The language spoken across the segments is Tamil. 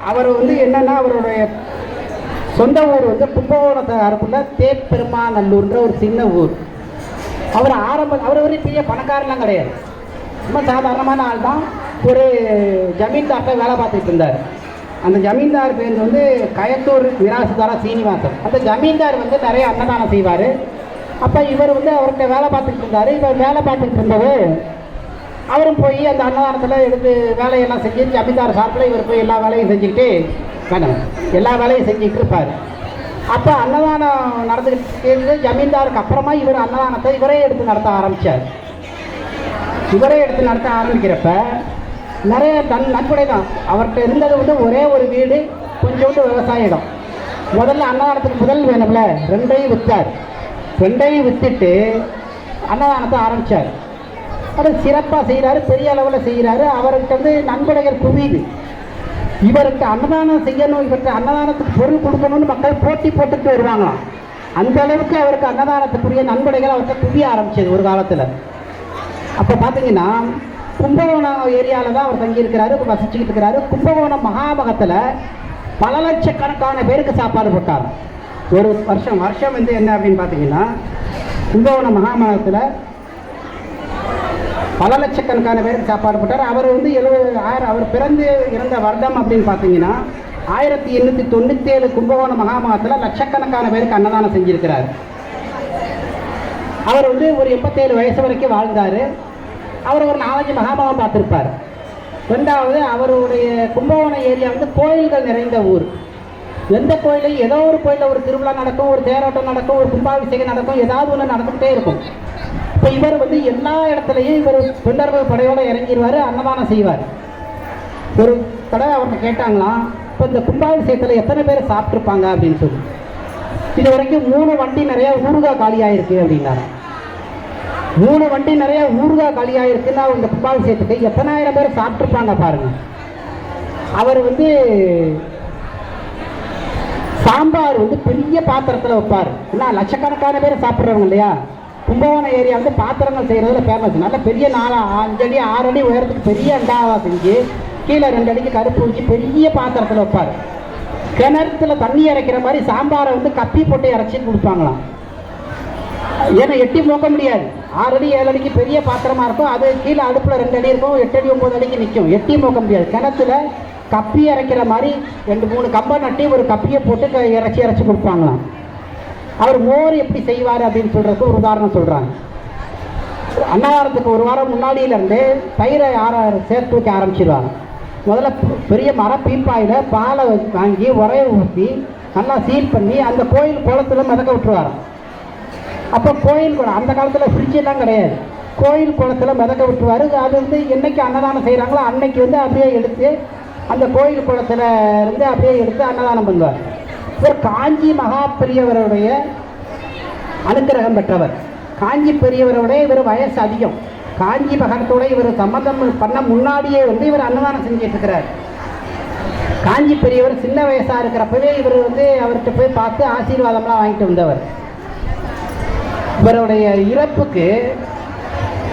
அவர் வந்து என்னன்னா அவருடைய சொந்த ஊர் வந்து கும்பகோணத்தை அருப்புள்ள தேப்பெருமாநல்லூர்ன்ற ஒரு சின்ன ஊர். அவர் ஒரு பெரிய பணக்காரெலாம் கிடையாது, ரொம்ப சாதாரணமான ஆள் தான். ஒரு ஜமீன்தார்கிட்ட வேலை பார்த்துட்டு இருந்தார். அந்த ஜமீன்தார் பேர் வந்து கயத்தூர் மிராசுதாரா சீனிவாசன். அந்த ஜமீன்தார் வந்து நிறைய அன்னதானம் செய்வார். அப்போ இவர் வந்து அவர்கிட்ட வேலை பார்த்துக்கிட்டு இருந்தார். இவர் வேலை பார்த்துக்கிட்டு இருந்தது அவரும் போய் அந்த அன்னதானத்தில் எடுத்து வேலையெல்லாம் செஞ்சு ஜமீன்தார் சார்பில் இவர் போய் எல்லா வேலையும் செஞ்சுக்கிட்டு எல்லா வேலையும் செஞ்சுக்கிட்டு இருப்பார். அப்போ அன்னதானம் நடந்துக்கிட்டு ஜமீன்தாருக்கு அப்புறமா இவர் அன்னதானத்தை இவரே எடுத்து நடத்த ஆரம்பிக்கிறப்ப நிறைய நன்கொடை தான். அவர்கிட்ட இருந்தது வந்து ஒரே ஒரு வீடு, கொஞ்சோண்டு விவசாய இடம். முதல்ல அன்னதானத்துக்கு முதல் வேணும்ல, ரெண்டையும் விற்றார். ரெண்டையும் விற்றுட்டு அன்னதானத்தை ஆரம்பித்தார். அதை சிறப்பாக செய்கிறாரு, பெரிய அளவில் செய்கிறாரு. அவர்கிட்ட வந்து நன்கொடைகள் குவியுது. இவருக்கு அன்னதானம் செய்யணும், இவருக்கு அன்னதானத்துக்கு பொருள் கொடுக்கணும்னு மக்கள் போட்டி போட்டுட்டு வருவாங்களாம். அந்த அளவுக்கு அவருக்கு அன்னதானத்துக்குரிய நன்கொடைகள் அவர்கிட்ட குவிய ஆரம்பிச்சது ஒரு காலத்தில். அப்போ பார்த்தீங்கன்னா கும்பகோணம் ஏரியாவில் தான் அவர் தங்கியிருக்கிறாரு, வசிச்சுக்கிட்டு இருக்கிறாரு. கும்பகோணம் மகாமகத்தில் பல லட்சக்கணக்கான பேருக்கு சாப்பாடு போட்டார். ஒரு வருஷம் வந்து என்ன அப்படின்னு பார்த்தீங்கன்னா கும்பகோணம் மகாமகத்தில் பல லட்சக்கணக்கான பேருக்கு சாப்பாடு போட்டார். அவர் வந்து அவர் பிறந்து இறந்த வருடம் அப்படின்னு பார்த்தீங்கன்னா 1897 கும்பகோணம் மகாமகத்தில் லட்சக்கணக்கான பேருக்கு அன்னதானம் செஞ்சிருக்கிறார். அவர் வந்து ஒரு 87 வயசு வரைக்கும் வாழ்ந்தார். அவர் ஒரு 4-5 மகாமகம் பார்த்துருப்பார். ரெண்டாவது, அவருடைய கும்பகோணம் ஏரியா வந்து கோயில்கள் நிறைந்த ஊர். எந்த கோயிலையும் ஏதோ ஒரு கோயிலில் ஒரு திருவிழா நடக்கும், ஒரு தேரோட்டம் நடக்கும், ஒரு கும்பாபிஷேகம் நடக்கும், ஏதாவது ஒன்று நடந்துகிட்டே இருக்கும். இப்போ இவர் வந்து எல்லா இடத்துலையும் இவர் தொண்டர்கள் படையோடு இறங்கிடுவார், அன்னதானம் செய்வார். ஒரு தடவை அவர்கிட்ட கேட்டாங்களாம், இப்போ இந்த கும்பாபிஷேகத்தில் எத்தனை பேர் சாப்பிட்ருப்பாங்க அப்படின்னு சொல்லி. இது வரைக்கும் 3 வண்டி நிறையா ஊறுகாய் காலியாயிருக்கு அப்படின்னாரு. 3 வண்டி நிறையா ஊறுகாய் காலியாயிருக்குன்னா இந்த கும்பாபிஷேகத்துக்கு எத்தனாயிரம் பேர் சாப்பிட்ருப்பாங்க பாருங்க. அவர் வந்து சாம்பார் வந்து பெரிய பாத்திரத்தில் வைப்பார். ஏன்னா லட்சக்கணக்கான பேர் சாப்பிட்றவங்க இல்லையா. கும்பகோணம் ஏரியா வந்து பாத்திரங்கள் செய்கிறதுல ஃபேமஸ். நல்ல பெரிய 5 அடி 6 அடி உயரத்துக்கு பெரிய அண்டாவாக செஞ்சு கீழே 2 அடிக்கு கருப்பு ஊற்றி பெரிய பாத்திரத்தில் வைப்பார். கிணத்துல தண்ணி இறைக்கிற மாதிரி சாம்பாரை வந்து கப்பி போட்டு இறைச்சி கொடுப்பாங்களாம். ஏன்னா எட்டி மோக்க முடியாது. 6 அடி 7 அடிக்கு பெரிய பாத்திரமா இருக்கும். அது கீழே அடுப்பில் 2 அடி இருக்கும், 8 அடி 9 அடிக்கு நிற்கும். எட்டி மோக்க முடியாது. கிணத்துல கப்பி இறைக்கிற மாதிரி 2-3 கம்பை நட்டி ஒரு கப்பியை போட்டு இறைச்சி கொடுப்பாங்களாம். அவர் மோர் எப்படி செய்வார் அப்படின்னு சொல்கிறதுக்கு ஒரு உதாரணம் சொல்கிறாங்க. அன்னதானத்துக்கு ஒரு வாரம் முன்னாடியிலேருந்து தயிரை சேர்த்து வைக்க ஆரம்பிச்சிடுவாங்க. முதல்ல பெரிய பீப்பாயில் பாலை வாங்கி உரையை ஊற்றி நல்லா சீல் பண்ணி அந்த கோயில் குளத்தில் மிதக்க விட்டுருவாராம். அப்போ கோயில் குளம், அந்த காலத்தில் ஃப்ரிட்ஜெல்லாம் கிடையாது, கோயில் குளத்தில் மிதக்க விட்டுருவார். அது வந்து என்றைக்கு அன்னதானம் செய்கிறாங்களோ அன்னைக்கு வந்து அப்படியே எடுத்து அந்த கோயில் குளத்தில் இருந்து அப்படியே எடுத்து அன்னதானம் பண்ணுவார். இவர் காஞ்சி மகா பெரியவருடைய அனுக்கிரகம் பெற்றவர். காஞ்சி பெரியவருடைய இவர் வயசு அதிகம். காஞ்சி மகத்தோட இவர் சம்பந்தம் பண்ண முன்னாடியே வந்து இவர் அன்னதானம் செஞ்சுட்டு இருக்கிறார். காஞ்சி பெரியவர் சின்ன வயசாக இருக்கிறப்பவே இவர் வந்து அவர்கிட்ட போய் பார்த்து ஆசீர்வாதம்லாம் வாங்கிட்டு வந்தவர். இவருடைய இறப்புக்கு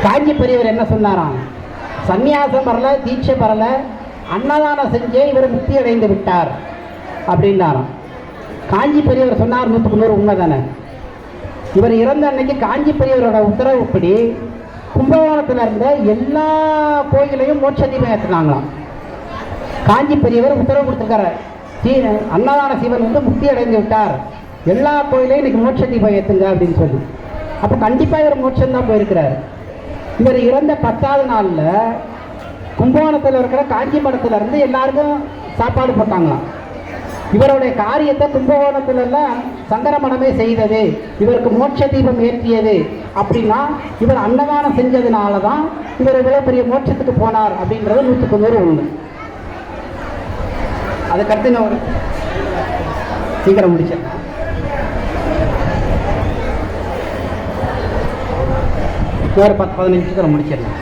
காஞ்சி பெரியவர் என்ன சொன்னாராம், சன்னியாசம் வரல, தீட்சை வரல, அன்னதானம் செஞ்சே இவர் முக்தி அடைந்து விட்டார் அப்படின்னாராம். காஞ்சி பெரியவர் சொன்னார் 100க்கு 100 உண்மை தானே. இவர் இறந்த அன்னைக்கு காஞ்சி பெரியவரோட உத்தரவுப்படி கும்பகோணத்தில் இருந்த எல்லா கோயிலையும் மோட்ச தீபம் ஏற்றினாங்களாம். காஞ்சி பெரியவர் உத்தரவு கொடுத்துருக்காரு, அன்னதான சிவன் வந்து முக்தி அடைந்து விட்டார், எல்லா கோயிலையும் இன்னைக்கு மோட்ச தீபம் ஏற்றுங்க அப்படின்னு சொல்லி. அப்போ கண்டிப்பாக இவர் மோட்சம்தான் போயிருக்கிறார். இவர் இறந்த 10வது நாளில் கும்பகோணத்தில் இருக்கிற காஞ்சி மடத்தில் இருந்து எல்லாருக்கும் சாப்பாடு போட்டாங்களாம். இவருடைய காரியத்தை கும்பகோணத்துல எல்லாம் சங்கர மடமே செய்தது, இவருக்கு மோட்ச தீபம் ஏற்றியது அப்படின்னா இவர் அன்னதானம் செஞ்சதுனால தான் இவர் இவ்வளோ பெரிய மோட்சத்துக்கு போனார் அப்படின்றது 100க்கு 100 உண்மை. அதுக்கடுத்து நான் ஒரு சீக்கிரம் முடிச்சேன். ஒரு 10-15 நிமிஷத்தில் முடிச்சிடலாம்.